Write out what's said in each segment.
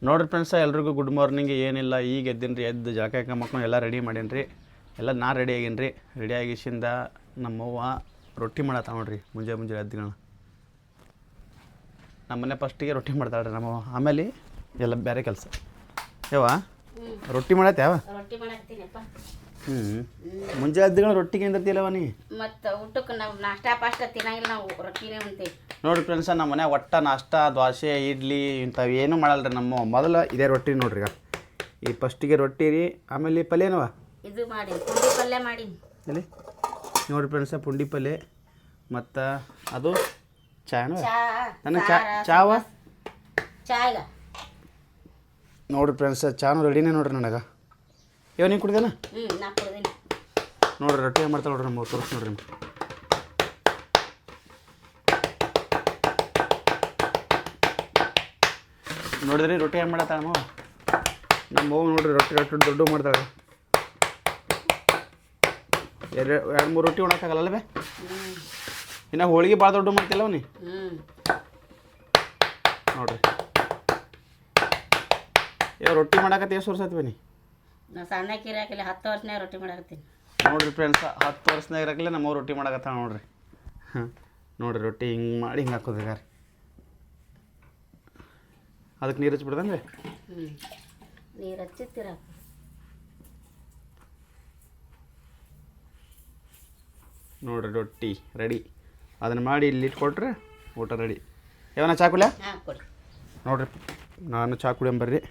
ನೋಡಿರಿ ಫ್ರೆಂಡ್ಸ ಎಲ್ರಿಗೂ good morning. ಏನಿಲ್ಲ, ಈಗ ಎದ್ದೀನಿ ರೀ. ಎದ್ದು ಜಳಕ ಮಕ್ಕಳು ಎಲ್ಲ ರೆಡಿ ಮಾಡೀನಿ ರೀ. ಎಲ್ಲ ನಾ ರೆಡಿ ಆಗೀನಿ ರೀ. ರೆಡಿ ಆಗಿಸಿಂದ ನಮ್ಮವ್ವ ರೊಟ್ಟಿ ಮಾಡತ್ತ ನೋಡ್ರಿ. ಮುಂಜಾನೆ ಎದ್ದಿನ ನಮ್ಮನೆ ಫಸ್ಟಿಗೆ ರೊಟ್ಟಿ ಮಾಡ್ತಾಳೆ ರೀ ನಮ್ಮವ್ವ. ಆಮೇಲೆ ಎಲ್ಲ ಬೇರೆ ಕೆಲಸ. ಯಾವ ರೊಟ್ಟಿ ಮಾಡತ್ತೆ ಯಾವ ರೊಟ್ಟಿ ಮಾಡಾಕತ್ತೀನಪ್ಪ. ಮುಂಜಾನೆ ಎದ್ದುಗಳ ರೊಟ್ಟಿಗೆ ಎಂದಿರ್ತಿಲ್ಲವ ನೀ? ಮತ್ತು ಊಟಕ್ಕೆ ನಾವು ನಾಷ್ಟಾ ಪಾಷ್ಟ ತಿನ್ನಂಗಿಲ್ಲ, ನಾವು ರೊಟ್ಟಿನೇ ಉಣ್ತೀವಿ. ನೋಡಿರಿ ಫ್ರೆಂಡ್ಸ, ನಮ್ಮ ಮನ್ಯಾಗ ಒಟ್ಟ ನಾಷ್ಟ ದೋಸೆ ಇಡ್ಲಿ ಇಂಥವು ಏನೂ ಮಾಡಲ್ಲ ರೀ. ನಮ್ಮ ಮೊದಲು ಇದೇ ರೊಟ್ಟಿ ನೋಡ್ರಿ. ಈಗ ಈ ಫಸ್ಟಿಗೆ ರೊಟ್ಟಿ ರೀ. ಆಮೇಲೆ ಪಲ್ಯನವ ಇದು ಮಾಡಿ ಪುಂಡಿ ಪಲ್ಯ ಮಾಡಿ ಎಲ್ಲಿ ನೋಡಿರಿ ಫ್ರೆಂಡ್ಸ, ಪುಂಡಿ ಪಲ್ಯ ಮತ್ತು ಅದು ಚಾನು ನನಗೆ ಚಾವ ಚಾಗ ನೋಡಿರಿ ಫ್ರೆಂಡ್ಸ, ಚಾನು ರೆಡಿನೇ ನೋಡ್ರಿ ನನಗೆ. ಇವ ನೀವು ಕುಡ್ದೇನ? ನಾ ಕುಡ್ದೀನಿ ನೋಡಿರಿ. ರೊಟ್ಟಿ ಏನು ಮಾಡ್ತಾಳೆ ನೋಡ್ರಿ ನಮ್ಮ ತೋರಿಸ್ ನೋಡ್ರಿ. ನೋಡಿದ್ರಿ ರೊಟ್ಟಿ ಏನು ಮಾಡತ್ತಾಳ ನಮ್ಮ ಅವ್ವ ನೋಡ್ರಿ. ರೊಟ್ಟಿ ದೊಡ್ಡ ಮಾಡ್ತಾಳೆ. ಎರಡು ಮೂರು ರೊಟ್ಟಿ ಉಣಕ್ಕಾಗಲ್ಲ ಬೇ. ಇನ್ನು ಹೋಳಿಗೆ ಭಾಳ ದೊಡ್ಡ ಮಾಡ್ತಿಲ್ಲವ ನೀ ನೋಡ್ರಿ. ಇವಾಗ ರೊಟ್ಟಿ ಮಾಡಾಕತ್ತಿ ಎಷ್ಟು ವರ್ಷ ಆಯ್ತು ನೀ? ನಾ ಸಣ್ಣಕ್ಕೆ ಇರಾಕಿಲ್ಲ 10 ವರ್ಷನಾಗ ರೊಟ್ಟಿ ಮಾಡಾಕತ್ತೀನಿ ನೋಡಿರಿ ಫ್ರೆಂಡ್ಸ್, 10 ವರ್ಷನಾಗ ಇರಾಕಿಲ್ಲ ನಮ್ಮ ರೊಟ್ಟಿ ಮಾಡಾಕತ್ತಾಳ ನೋಡ್ರಿ. ನೋಡಿರಿ ರೊಟ್ಟಿ ಹಿಂಗೆ ಮಾಡಿ ಹಿಂಗೆ ಹಾಕೋದಿಗಾರ. ಅದಕ್ಕೆ ನೀರು ಹಚ್ಬಿಡ್ದಂಗೆ ನೀರು ಹಚ್ಚಿತ್ತೀರ. ನೋಡಿರಿ ರೊಟ್ಟಿ ರೆಡಿ. ಅದನ್ನು ಮಾಡಿ ಇಲ್ಲಿ ಇಟ್ಕೊಟ್ರೆ ಊಟ ರೆಡಿ. ಯಾವನ ಚಾ ಕುಡಿಯ? ಕೊಡಿ ನೋಡಿರಿ, ನಾನು ಚಾ ಕುಡಿಯಂಬರ್ರಿ.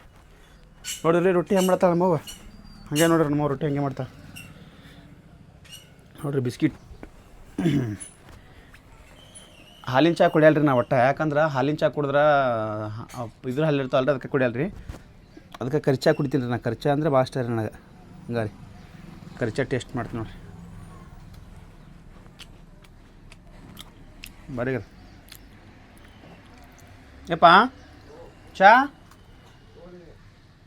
ನೋಡಿರಿ ರೊಟ್ಟಿ ಹೆಂಗೆ ಮಾಡ್ತಾಳೆ ನಮ್ಮವ್ವ. ಹಾಗೆ ನೋಡ್ರಿ ನಮ್ಮವ್ವ ರೊಟ್ಟಿ ಹಂಗೆ ಮಾಡ್ತಾಳೆ ನೋಡಿರಿ. ಬಿಸ್ಕಿಟ್ ಹಾಲಿನ ಚಾ ಕುಡಿಯಲ್ರಿ ನಾವು ಒಟ್ಟು. ಯಾಕಂದ್ರೆ ಹಾಲಿನ ಚಾ ಕುಡಿದ್ರೆ ಇದ್ರ ಹಾಲು ಇರ್ತಾವಲ್ರಿ, ಅದಕ್ಕೆ ಕುಡಿಯಲ್ರಿ. ಅದಕ್ಕೆ ಕರ್ಚಾ ಕುಡಿತೀನಿ ರೀ. ನಾ ಕರ್ಚಾ ಅಂದರೆ ಭಾಳ ಇಷ್ಟ ರೀ ನನಗೆ. ಹಂಗಾರಿ ಕರ್ಚಾ ಟೇಸ್ಟ್ ಮಾಡ್ತೀನಿ ನೋಡಿರಿ. ಬರೀ ಯಪ್ಪ ಚಾ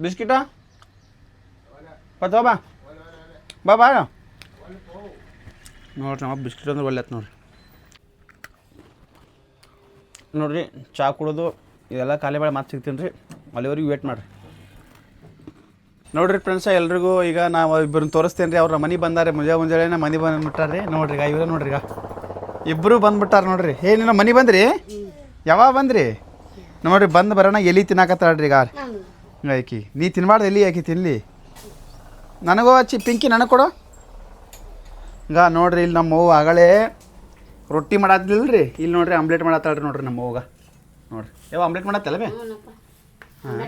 ಬಿಸ್ಕಿಟ ಬಾ ಬಾ ಬಾ ನೋಡ್ರಿ. ನಮ್ಮ ಬಿಸ್ಕಿಟ್ ಅಂದ್ರೆ ಒಳ್ಳೆ ನೋಡ್ರಿ. ನೋಡಿರಿ ಚಾ ಕುಡೋದು ಇದೆಲ್ಲ ಖಾಲಿ ಬೇಳೆ ಮಾತು ಸಿಗ್ತೀನಿ ರೀ. ಅಲ್ಲಿವರೆಗೂ ವೇಟ್ ಮಾಡಿರಿ. ನೋಡಿರಿ ಫ್ರೆಂಡ್ಸ, ಎಲ್ರಿಗೂ ಈಗ ನಾವು ಇಬ್ಬರನ್ನ ತೋರಿಸ್ತೇನೆ ರೀ. ಅವ್ರ ಮನೆ ಬಂದಾರೆ. ಮುಂಜಾನೆ ಮನೆ ಬಂದುಬಿಟ್ಟಾರೆ ರೀ. ನೋಡ್ರಿ ಈಗ ಇವರೇ ನೋಡ್ರಿ. ಈಗ ಇಬ್ಬರು ಬಂದುಬಿಟ್ಟಾರೆ ನೋಡ್ರಿ. ನಿನ್ನ ಮನೆ ಬಂದ್ರಿ? ಯಾವಾಗ ಬಂದ್ರಿ? ನೋಡಿರಿ ಬಂದು ಬರೋಣ. ಎಲ್ಲಿ ತಿನ್ನಾಕತ್ತಾಳ್ರಿ ಈಗ ಆಕಿ. ನೀ ತಿನ್ಬಾರ್ದು ಎಲ್ಲಿ ಆಕಿ ತಿನ್ನಲಿ. ನನಗೂ ಹಚ್ಚಿ ಪಿಂಕಿ ನನಗೆ ಕೊಡು. ಈಗ ನೋಡ್ರಿ ಇಲ್ಲಿ ನಮ್ಮ ಅವ್ವ ಆಗಳೇ ರೊಟ್ಟಿ ಮಾಡತ್ತಿಲ್ಲ ರೀ. ಇಲ್ಲಿ ನೋಡ್ರಿ ಆಮ್ಲೆಟ್ ಮಾಡತ್ತಾಳ್ರಿ. ನೋಡ್ರಿ ನಮ್ಮ ಅವ್ವಗ ನೋಡ್ರಿ. ಯಾವ ಆಮ್ಲೆಟ್ ಮಾಡತ್ತಲ್ಲ ಬೇ? ಹಾಂ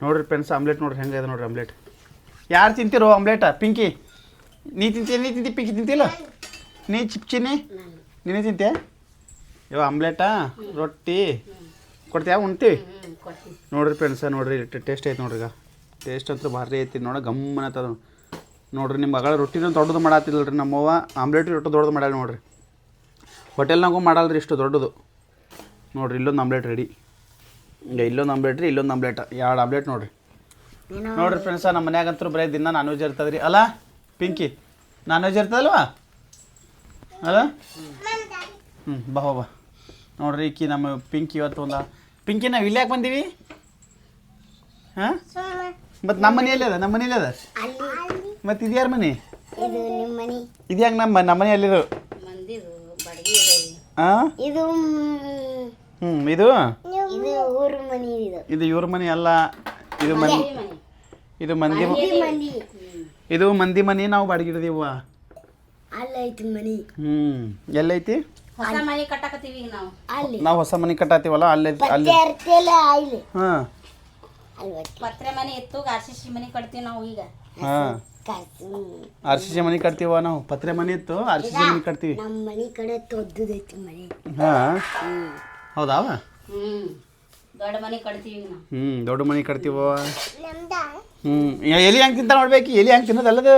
ನೋಡ್ರಿ ಫ್ರೆಂಡ್ಸ್, ಆಮ್ಲೆಟ್ ನೋಡ್ರಿ ಹೆಂಗೆ ಇದೆ ನೋಡ್ರಿ ಆಮ್ಲೆಟ್. ಯಾರು ತಿಂತೀರೋ ಆಮ್ಲೆಟ? ಪಿಂಕಿ ನೀ ತಿಂತಿ ಪಿಂಕಿ ತಿಂತಿಲ್ಲ? ನೀ ಚಿಪ್ಚಿನಿ ನೀನೇ ತಿಂತೆ? ಇವ ಆಮ್ಲೆಟ ರೊಟ್ಟಿ ಕೊಡ್ತೀಯ? ಉಣ್ತೀವಿ ನೋಡ್ರಿ ಫ್ರೆಂಡ್ಸ. ನೋಡ್ರಿ ಟೇಸ್ಟ್ ಐತೆ ನೋಡ್ರಿ. ಈಗ ಟೇಸ್ಟ್ ಅಂತೂ ಭಾರಿ ಐತಿ. ಗಮ್ಮನ ಆತದ ನೋಡ್ರಿ. ನಿಮ್ಮ ಮಗಳ ರೊಟ್ಟಿನೂ ದೊಡ್ಡದು ಮಾಡತ್ತಿಲ್ಲ ರೀ ನಮ್ಮವ್ವ. ಆಮ್ಲೆಟ್ ರೊಟ್ಟಿ ದೊಡ್ಡದು ಮಾಡ್ಯಾಳ ನೋಡ್ರಿ. ಹೋಟೆಲ್ನಾಗೂ ಮಾಡಲ್ರಿ ಇಷ್ಟು ದೊಡ್ಡದು. ನೋಡ್ರಿ ಇಲ್ಲೊಂದು ಆಮ್ಲೆಟ್ ರೆಡಿ. ಈಗ ಇಲ್ಲೊಂದು ಆಮ್ಲೆಟ್ ರೀ, ಇಲ್ಲೊಂದು ಆಮ್ಲೆಟ್, 2 ಆಮ್ಲೆಟ್ ನೋಡ್ರಿ. ನೋಡ್ರಿ ಫ್ರೆಂಡ್ಸ, ನಮ್ಮ ಮನ್ಯಾಗಂತೂ ಬರೀ ದಿನ ನಾನ್ ವೆಜ್ ಇರ್ತದೆ ರೀ. ಅಲ್ಲ ಪಿಂಕಿ, ನಾನ್ ವೆಜ್ ಇರ್ತದಲ್ವಾ ಅಲ್ಲ? ಬಾ ಬಾ ನೋಡ್ರಿ. ಈಕಿ ನಮ್ಮ ಪಿಂಕಿ ಇವತ್ತು ಪಿಂಕಿ ನಾವು ಇಲ್ಲಿ ಯಾಕೆ ಬಂದೀವಿ? ಹಾಂ ಮತ್ತು ನಮ್ಮ ಮನೆಯಲ್ಲಿ ಅದ. ನಮ್ಮ ಮನೇಲಿ ಅದ ಮತ್ತು ಇದು ಯಾರ ಮನೆ? ಇದು ಹೆಂಗೆ ನಮ್ಮ ಮನೆಯಲ್ಲಿರೋ? ಹಾಂ ಇದು ಇದು ಇವ್ರ ಮನೆ ಅಲ್ಲ. ಇದು ಮಂದಿ ಇದು ಮಂದಿ ಮನೆ. ನಾವು ಬಾಡಿಗೆ ಹಿಡಿದೀವ. ಎಲ್ಲೈತಿ? ನಾವು ಹೊಸ ಮನೆ ಕಟ್ಟಾತೀವಲ್ಲ ಅಲ್ಲಿ. ಹಾಂ ಪತ್ರೆ ಮನೆ ಇತ್ತು, ಆರ್ಸಿಸಿ ಮನೆ ಕಟ್ತೀವಿ ನಾವು ಈಗ. ಹಾಂ ಆರ್ಸಿಸಿ ಮನೆ ಕಟ್ತೀವ ನಾವು. ಪತ್ರೆ ಮನೆ ಇತ್ತು, ಆರ್ಸಿಸಿ ಮನೆ ಕಟ್ತೀವಿ. ಹಾಂ ಹೌದಾ? ದೊಡ್ಡ ಮನೆ ಕಟ್ತೀವಿ ನಾವು. ದೊಡ್ಡ ಮನೆ ಕಟ್ತೀವ. ಎಲಿ ಹೆಂಗೆ ತಿಂತ ನೋಡ್ಬೇಕು. ಎಲಿ ಹೆಂಗೆ ತಿನ್ನೋದಲ್ಲದು.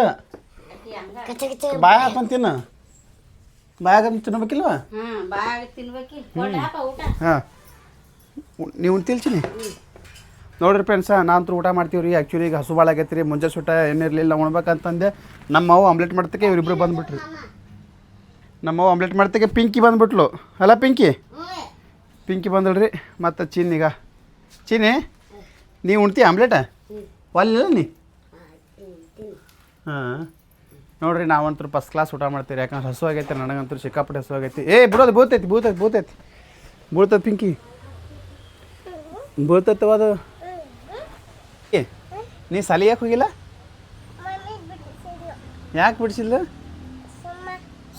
ಬಾಯ ಹಾಕೊಂಡು ತಿನ್ನ. ಬಾಯಾಗ ತಿನ್ಬೇಕಿಲ್ವ? ಹಾಂ ನೀವು ತಿಳ್ತೀನಿ. ನೋಡ್ರಿ ಫ್ರೆಂಡ್ಸ, ನಾನಂತೂ ಊಟ ಮಾಡ್ತೀವಿ ರೀ. ಆ್ಯಕ್ಚುಲಿ ಈಗ ಹಸು ಭಾಳ ಆಗೈತೆ ರೀ. ಮುಂಜಾನೆ ಸುಟ್ಟ ಏನಿರಲಿಲ್ಲ ಉಣ್ಬೇಕಂತಂದೆ. ನಮ್ಮವ್ವ ಆಮ್ಲೆಟ್ ಮಾಡ್ತಕ್ಕೆ ಇವರಿಬ್ಬರು ಬಂದುಬಿಟ್ರಿ. ನಮ್ಮವ್ವ ಆಮ್ಲೆಟ್ ಮಾಡ್ತಕ್ಕೆ ಪಿಂಕಿ ಬಂದುಬಿಟ್ಲು. ಅಲ್ಲ ಪಿಂಕಿ ಬಂದಳ್ರಿ. ಮತ್ತು ಚಿನ್ನಿಗ ಚಿನ್ನಿ ನೀವು ಉಣ್ತಿ ಆಮ್ಲೆಟ ಒಲ್ಲ ನೀ ಹಾಂ ನೋಡಿರಿ ನಾವಂತೂ ಫಸ್ಟ್ ಕ್ಲಾಸ್ ಊಟ ಮಾಡ್ತೀವಿ ಯಾಕಂದ್ರೆ ಹಸು ಆಗೈತೆ ನನಗಂತೂ ಸಿಕ್ಕಾಪಟ್ಟೆ ಹಸು ಆಗೈತಿ ಬಿಡೋದು ಬೂತೈತಿ ಬೀಳ್ತದೆ ಪಿಂಕಿ ಬೀಳ್ತತ್ತವ ಅದು ಏ ನೀ ಸಾಲಿ ಯಾಕೆ ಹೋಗಿಲ್ಲ ಯಾಕೆ ಬಿಡಿಸಿಲ್ಲ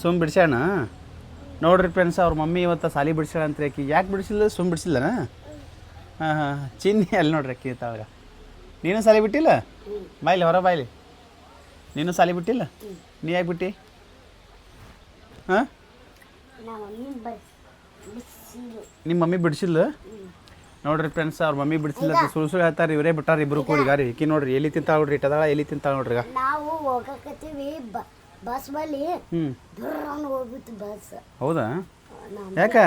ಸುಮ್ಮ ಬಿಡಿಸ್ಯಾಣ ನೋಡ್ರಿ ಫ್ರೆಂಡ್ಸ್ ಅವ್ರ ಮಮ್ಮಿ ಇವತ್ತು ಸಾಲಿ ಬಿಡಿಸ್ಯಾಳ ಅಂತ ಆಕಿ ಯಾಕೆ ಬಿಡಿಸಿಲ್ಲ ಸುಮ್ಮ ಬಿಡಿಸಿಲ್ಲನ ಹಾಂ ಚಿನ್ನಿ ಅಲ್ಲಿ ನೋಡ್ರಿ ಅಕ್ಕಿ ತಾಳಗ ನೀನು ಸಾಲಿ ಬಿಟ್ಟಿಲ್ಲ ಬಾಯ್ಲಿ ಹೊರ ಬಾಯ್ಲಿ ನೀನು ಸಾಲಿ ಬಿಟ್ಟಿಲ್ಲ ನೀ ಯಾಕೆ ಬಿಟ್ಟು ಹಾಂ ನಿಮ್ಮ ಮಮ್ಮಿ ಬಿಡಿಸಿಲ್ಲ ನೋಡ್ರಿ ಫ್ರೆಂಡ್ಸ್ ಅವ್ರ ಮಮ್ಮಿ ಬಿಡಿಸಿಲ್ಲ ಸುಳ್ಳು ಹೇಳ್ತಾರೆ ಇವರೇ ಬಿಟ್ಟಾರ ಇಬ್ರು ಕೂಡಿಗಾರಿ ಈಕಿ ನೋಡ್ರಿ ಎಲ್ಲಿ ತಿಂತಾಳ ನೋಡ್ರಿ ಇಟ್ಟದಾಳ ಎಲ್ಲಿ ತಿಂತಾಳ ನೋಡ್ರಿ ನಾವು ಹೋಗಕತ್ತೀವಿ ಬಸ್ ಬಲ್ಲಿ ಹೋಗ್ಬಿಟ್ಟು ಬಸ್ ಹೌದಾ ಯಾಕೆ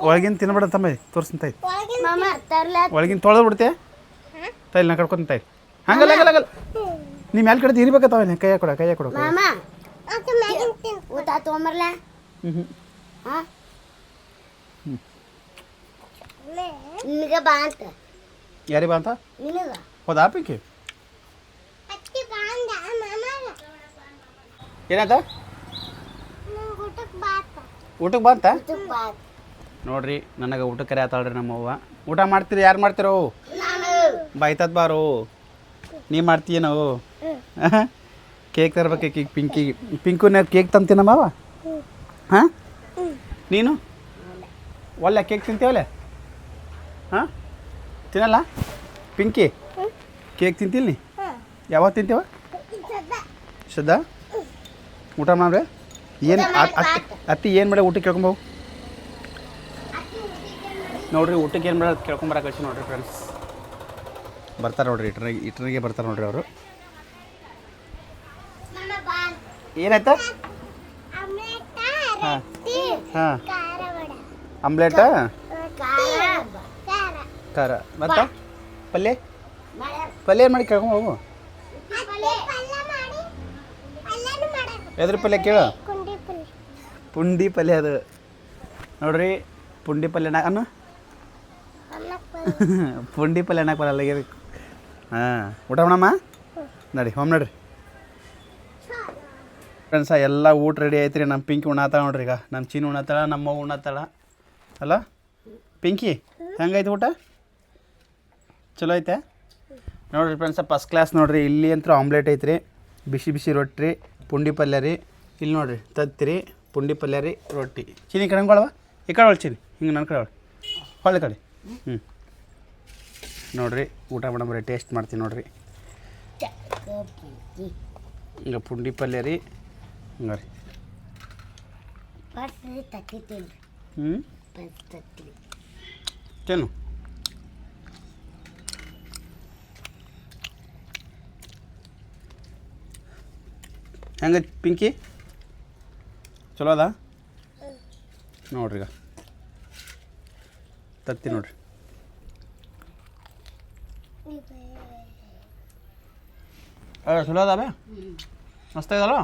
ಒಳಗಿನ ತಿನ್ಬೇಡ ತಮ್ಮ ತೋರಿಸ್ತಾಯಿ ಒಳಗಿನ ತೊಳೆದು ಬಿಡ್ತೆ ತೈಲ್ ನಾ ಕಡ್ಕೊತ ತಾಯಿ ಹಂಗಲ್ಲ ನಿಮ್ಮ ಮ್ಯಾಲ ಕಡೆ ಇರ್ಬೇಕತ್ತಾವ ಕೈಯ ಕೊಡ ಊಟ ತೊಗೊಂಬರ್ಲ ನಿನಗೆ ಬಾ ಅಂತ ಯಾರಿ ಬಾ ಅಂತ ನಿನಗ ಹೌದಾ ಪಿಂಕಿ ಏನಾಯ್ತ ಊಟಕ್ಕೆ ಬಾ ಅಂತ ನೋಡ್ರಿ ನನಗೆ ಊಟಕ್ಕೆ ಕರೆ ಆತಾಳ್ರಿ ನಮ್ಮವ್ವ ಊಟ ಮಾಡ್ತೀರಿ ಯಾರು ಮಾಡ್ತಿರೋ ಬಾಯ್ತದ ಬಾರೋ ನೀ ಮಾಡ್ತೀಯೇನೋ ಕೇಕ್ ತರ್ಬೇಕು ಕೇಕ್ ಪಿಂಕುನ ಕೇಕ್ ತಂತೀನಮ್ಮವ ಹಾಂ ನೀನು ಒಳ್ಳೆ ಕೇಕ್ ತಿಂತೀವಲ್ಲ ಹಾಂ ತಿನ್ನಲ್ಲ ಪಿಂಕಿ ಕೇಕ್ ತಿಂತಿಲ್ಲ ನೀ ಯಾವಾಗ ತಿಂತೀವ ಶ್ರದ್ಧಾ ಊಟ ಮಾಡ್ರೆ ಏನು ಅತ್ತಿ ಏನು ಮಾಡ ಊಟಕ್ಕೆ ಕೇಳ್ಕೊಂಬವು ನೋಡ್ರಿ ಊಟಕ್ಕೆ ಏನು ಮಾಡ ಕೇಳ್ಕೊಂಬರ ಕಳ್ಸಿ ನೋಡ್ರಿ ಫ್ರೆಂಡ್ಸ್ ಬರ್ತಾರೆ ನೋಡ್ರಿ ಇಟ್ರಿಗೆ ಬರ್ತಾರೆ ನೋಡ್ರಿ ಅವರು ಏನಾಯ್ತಾ ಹಾಂ ಹಾಂ ಆಮ್ಲೆಟ ಖಾರ ಮತ್ತು ಪಲ್ಯ ಏನು ಮಾಡಿ ಕೇಳ್ಕೊಂಡು ಹೋಗು ಎದ್ರ ಪಲ್ಯ ಕೇಳು ಪುಂಡಿ ಪಲ್ಯ ಅದು ನೋಡ್ರಿ ಪುಂಡಿ ಪಲ್ಯ ಅನ್ನು ಪುಂಡಿ ಪಲ್ಯ ಅನ್ನಕ್ಕೆ ಬರಲ್ಲ ಹಾಂ ಊಟ ಮಾಡಮ್ಮ ನಡಿ ಹೋಮ್ ನಡ್ರಿ ಫ್ರೆಂಡ್ಸ ಎಲ್ಲ ಊಟ ರೆಡಿ ಐತ್ರಿ ನಮ್ಮ ಪಿಂಕಿ ಉಣ್ಣಾತಾಳ ನೋಡ್ರಿ ಈಗ ನಮ್ಮ ಚೀನಿ ಉಣ್ಣತ್ತಾಳ ನಮ್ಮ ಉಣ್ಣತ್ತಾಳ ಅಲ್ಲ ಪಿಂಕಿ ಹೆಂಗೈತೆ ಊಟ ಚಲೋ ಐತೆ ನೋಡಿರಿ ಫ್ರೆಂಡ್ಸ ಫಸ್ಟ್ ಕ್ಲಾಸ್ ನೋಡಿರಿ ಇಲ್ಲಿ ಅಂತೂ ಆಮ್ಲೆಟ್ ಐತ್ರಿ ಬಿಸಿ ರೊಟ್ಟಿ ರೀ ಪುಂಡಿ ಪಲ್ಯ ರೀ ಇಲ್ಲಿ ನೋಡಿರಿ ತತ್ತಿ ಪುಂಡಿ ಪಲ್ಯ ರೀ ರೊಟ್ಟಿ ಚೀನಿ ಕಡೆ ಹಂಗೊಳವ ಈ ಕಡೆ ಚೀನಿ ಹಿಂಗೆ ನನ್ನ ಕಡೆ ಹೊಳ್ಳಿ ಕಡೆ ಹ್ಞೂ ನೋಡಿರಿ ಊಟ ಮಾಡಂಬ್ರಿ ಟೇಸ್ಟ್ ಮಾಡ್ತೀನಿ ನೋಡಿರಿ ಈಗ ಪುಂಡಿ ಪಲ್ಯ ರೀ ಹಂಗೆ ರೀ ಹ್ಞೂ ಚೇನು ಹೆಂಗೈತಿ ಪಿಂಕಿ ಚಲೋ ಅದ ನೋಡ್ರಿ ಈಗ ತತ್ತಿ ನೋಡ್ರಿ ಚಲೋ ಅದ ಬೇ ಮಸ್ತ್ ಇದಲ್ಲ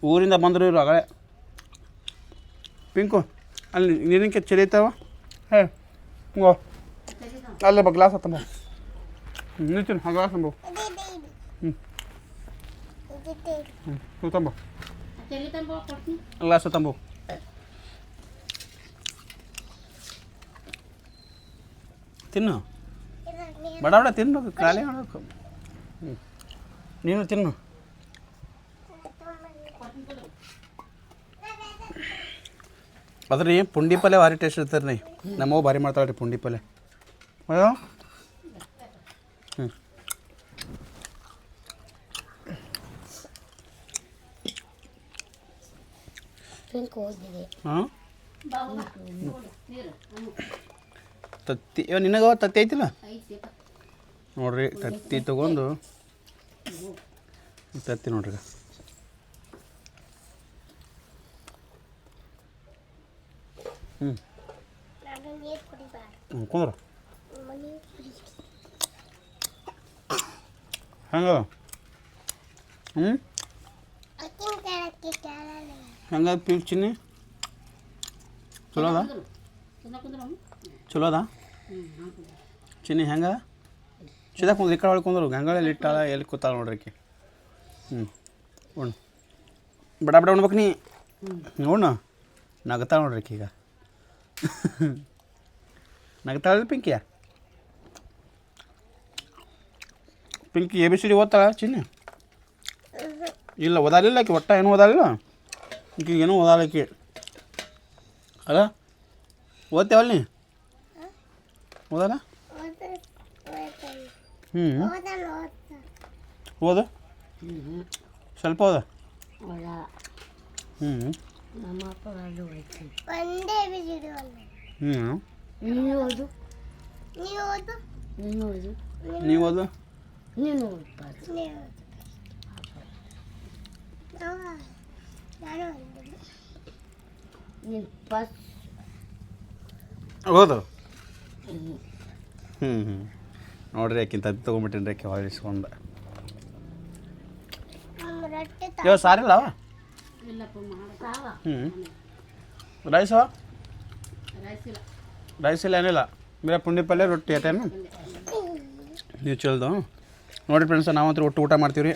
ಊರಿಂದ ಬಂದರು ಇರು ಆಗಲೇ ಪಿಂಕು ಅಲ್ಲಿ ನೀರಿನ ಚಳಿ ಐತವ ಹೇ ಹಿಂಗೋ ಅಲ್ಲೇ ಗ್ಲಾಸ್ ಹತ್ತಂಬ ನಿಲ್ತೀನಿ ಆ ಗ್ಲಾಸ್ ತಂಬ ತಂಬ ಗ್ಲಾಸ್ ತಂಬ ತಿನ್ನು ಬಡ ತಿನ್ಬೇಕು ಖಾಲಿ ಮಾಡಬೇಕು ನೀನು ತಿನ್ನು ಅದ್ರಿ ಪುಂಡಿ ಪಲ್ಯ ಭಾರಿ ಟೇಸ್ಟ್ ಇರ್ತಾರೆ ರೀ ನಮ್ಮವು ಭಾರಿ ಮಾಡ್ತಾಳೆ ರೀ ಪುಂಡಿ ಪಲ್ಯ ಅಯ್ಯೋ ಹಾಂ ತತ್ತಿ ನಿನಗೆ ತತ್ತಿ ಐತಿಲ್ಲ ನೋಡ್ರಿ ತತ್ತಿ ತೊಗೊಂಡು ತತ್ತಿ ನೋಡ್ರಿ ಕುಂದ್ರ ಹಂಗ ಹಂಗ ಚಿನ್ನಿ ಚಲೋ ಅದ ಚಲೋ ಅದ ಚಿನ್ನಿ ಹೆಂಗ ಚಿದ ಕುಂದ್ರಿ ಈ ಕಡೆ ಒಳಗೆ ಕುಂದ್ರು ಗಂಗಳಲ್ಲಿ ಇಟ್ಟಾಳ ಎಲ್ಲಿ ಕೂತಾಳ ನೋಡ್ರಿ ಆಕಿ ಉಣ್ಣು ಬಡ ಬಡ ಉಣ್ಬೇಕು ನೀ ನೋಡು ನಗತಾಳ ನೋಡ್ರಿ ಆಕಿ ಈಗ ನಗತಾಳ ಪಿಂಕಿಯ ಪಿಂಕಿ ABCD ಓದ್ತಾಳ ಚಿನ್ನಿ ಇಲ್ಲ ಓದಾಲಿಲ್ಲ ಆಕಿ ಒಟ್ಟ ಏನೂ ಓದಾಲಿಲ್ಲ ಈಕಿ ಏನೂ ಓದಾಲಕ್ಕಿ ಅಲ್ಲ ಓದ್ತೇವಲ್ಲ ನೀ ಓದಲ್ಲ ಓದು ಸ್ವಲ್ಪ ಓದ ನೀವು ಓದು ಓದು ನೋಡ್ರಿ ಆಕಿಂತ ಅದು ತೊಗೊಂಬಿಟ್ಟಿನಿ ಆಕೆ ಹೊಳಿಸ್ಕೊಂಡು ಇವಾಗ ಸಾರಿಲ್ಲ ರೈಸವ ರೈಸ್ ಇಲ್ಲ ಏನಿಲ್ಲ ಬೇರೆ ಪುಂಡಿ ಪಲ್ಯ ರೊಟ್ಟಿ ಅಟೇನು ನೀವು ಚಲ್ದು ನೋಡಿರಿ ಫ್ರೆಂಡ್ಸ ನಾವಂತೂ ಒಟ್ಟು ಊಟ ಮಾಡ್ತೀವಿ ರೀ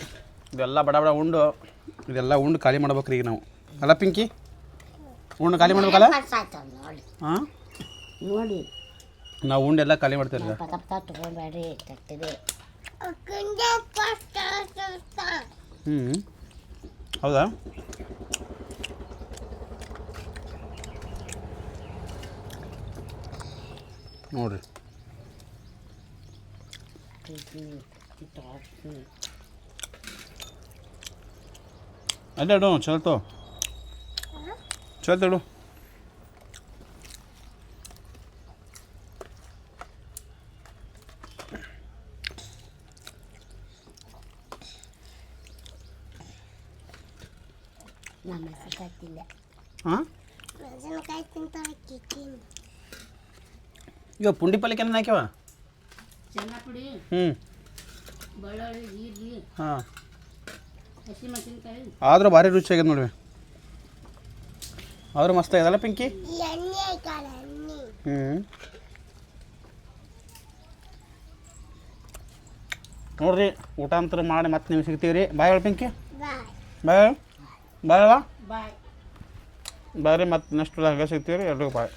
ಇದೆಲ್ಲ ಬಡ ಬಡ ಉಂಡು ಇದೆಲ್ಲ ಉಂಡು ಖಾಲಿ ಮಾಡ್ಬೇಕ್ರಿ ಈಗ ನಾವು ಅಲ್ಲ ಪಿಂಕಿ ಉಂಡು ಖಾಲಿ ಮಾಡ್ಬೇಕಲ್ಲ ಹಾಂ ನೋಡಿ ನಾವು ಉಂಡು ಎಲ್ಲ ಖಾಲಿ ಮಾಡ್ತೀವಿ ರೀ ತಗೊಂಡ್ಬೇಡ್ರಿ ತಟ್ಟಿದೆ ಹೌದಾ ನೋಡ್ರಿ ಅಲ್ಲೇ ಇಡು ಚಲ್ತು ಇಡು ಹಾಂ ಈಗ ಪುಂಡಿ ಪಲ್ಯಕ್ಕೆ ಏನೇನು ಹಾಕ್ಯವ ಚೆನ್ನ ಪುಡಿ ಬೆಳ್ಳುಳ್ಳಿ ಜೀರಿಗೆ ಹಾಂ ಹಸಿಮೆಣಸಿನ್ಕಾಯಿ ಆದರೂ ಭಾರಿ ರುಚಿ ಆಗ್ಯದ ನೋಡ್ರಿ ಆದರೂ ಮಸ್ತ್ ಆಗ್ಯದಲ್ಲ ಪಿಂಕಿ ನೋಡ್ರಿ ಊಟ ಅಂತ ಮಾಡಿ ಮತ್ತೆ ನೀವು ಸಿಗ್ತೀವಿ ರೀ ಬಾಯ್ ಹೇಳಿ ಪಿಂಕಿ ಬಾಯ್ ಬಾಯ್ ಬಾಯ್ ಬಾಯ್ ರೀ ಮತ್ತೆ ನೆಕ್ಸ್ಟ್ ಸಿಗ್ತೀವಿ ರೀ ಎಲ್ರಿಗೂ ಬಾಯ್